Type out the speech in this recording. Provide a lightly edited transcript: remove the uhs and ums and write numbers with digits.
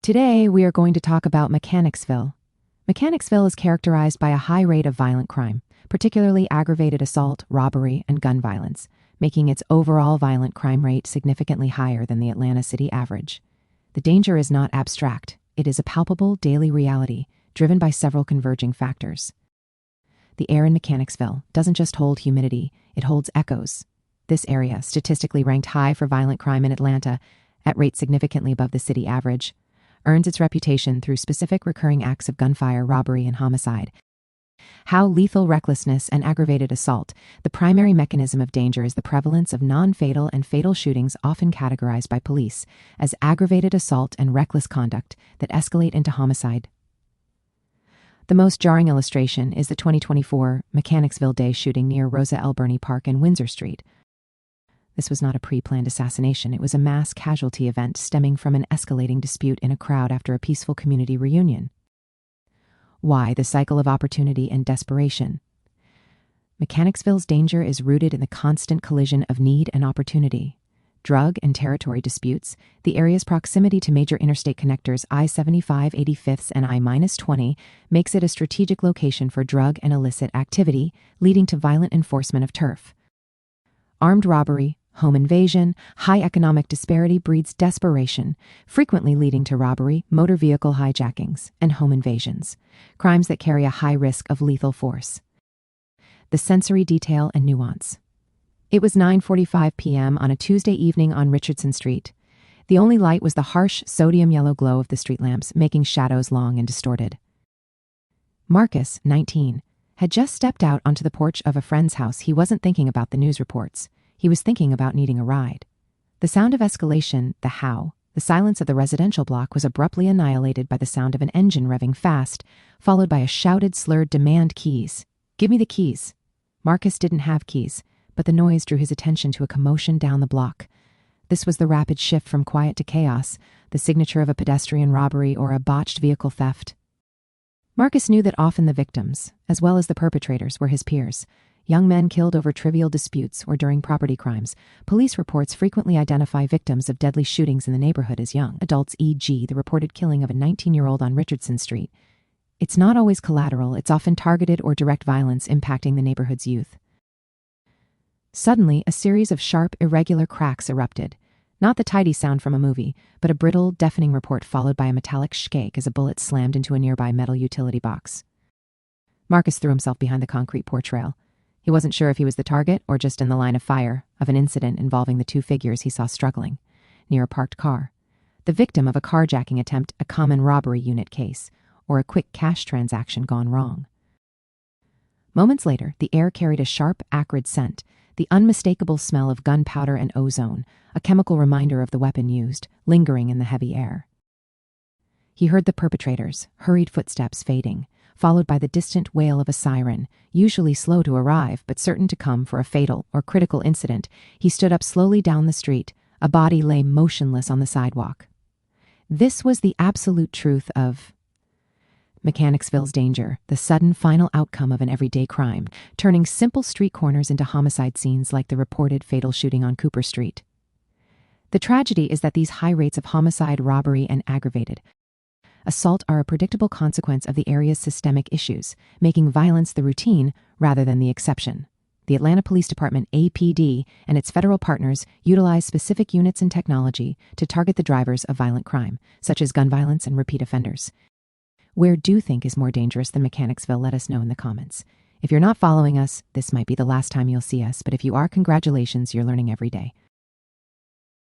Today, we are going to talk about Mechanicsville. Mechanicsville is characterized by a high rate of violent crime, particularly aggravated assault, robbery, and gun violence, making its overall violent crime rate significantly higher than the Atlanta city average. The danger is not abstract. It is a palpable daily reality, driven by several converging factors. The air in Mechanicsville doesn't just hold humidity, it holds echoes. This area, statistically ranked high for violent crime in Atlanta, at rates significantly above the city average, earns its reputation through specific recurring acts of gunfire, robbery, and homicide. How lethal recklessness and aggravated assault, the primary mechanism of danger is the prevalence of non-fatal and fatal shootings often categorized by police as aggravated assault and reckless conduct that escalate into homicide. The most jarring illustration is the 2024 Mechanicsville Day shooting near Rosa L. Birney Park and Windsor Street. This was not a pre-planned assassination. It was a mass casualty event stemming from an escalating dispute in a crowd after a peaceful community reunion. Why the cycle of opportunity and desperation? Mechanicsville's danger is rooted in the constant collision of need and opportunity. Drug and territory disputes, the area's proximity to major interstate connectors I-75, 85th, and I-20 makes it a strategic location for drug and illicit activity, leading to violent enforcement of turf. Armed robbery, home invasion, high economic disparity breeds desperation, frequently leading to robbery, motor vehicle hijackings, and home invasions, crimes that carry a high risk of lethal force. The sensory detail and nuance. It was 9:45 p.m. on a Tuesday evening on Richardson Street. The only light was the harsh sodium yellow glow of the street lamps, making shadows long and distorted. Marcus, 19, had just stepped out onto the porch of a friend's house. He wasn't thinking about the news reports. He was thinking about needing a ride. The sound of escalation, the silence of the residential block was abruptly annihilated by the sound of an engine revving fast, followed by a shouted, slurred demand: keys. Give me the keys. Marcus didn't have keys, but the noise drew his attention to a commotion down the block. This was the rapid shift from quiet to chaos, the signature of a pedestrian robbery or a botched vehicle theft. Marcus knew that often the victims, as well as the perpetrators, were his peers. Young men killed over trivial disputes or during property crimes. Police reports frequently identify victims of deadly shootings in the neighborhood as young adults, e.g., the reported killing of a 19-year-old on Richardson Street. It's not always collateral, it's often targeted or direct violence impacting the neighborhood's youth. Suddenly, a series of sharp, irregular cracks erupted. Not the tidy sound from a movie, but a brittle, deafening report followed by a metallic shake as a bullet slammed into a nearby metal utility box. Marcus threw himself behind the concrete porch rail. He wasn't sure if he was the target or just in the line of fire of an incident involving the two figures he saw struggling near a parked car. The victim of a carjacking attempt, a common robbery unit case, or a quick cash transaction gone wrong. Moments later, the air carried a sharp, acrid scent, the unmistakable smell of gunpowder and ozone, a chemical reminder of the weapon used, lingering in the heavy air. He heard the perpetrator's hurried footsteps fading, followed by the distant wail of a siren, usually slow to arrive but certain to come for a fatal or critical incident. He stood up slowly down the street. A body lay motionless on the sidewalk. This was the absolute truth of Mechanicsville's danger, the sudden final outcome of an everyday crime, turning simple street corners into homicide scenes like the reported fatal shooting on Cooper Street. The tragedy is that these high rates of homicide, robbery, and aggravated assault are a predictable consequence of the area's systemic issues, making violence the routine rather than the exception. The Atlanta Police Department, APD, and its federal partners utilize specific units and technology to target the drivers of violent crime, such as gun violence and repeat offenders. Where do you think is more dangerous than Mechanicsville? Let us know in the comments. If you're not following us, this might be the last time you'll see us, but if you are, congratulations, you're learning every day.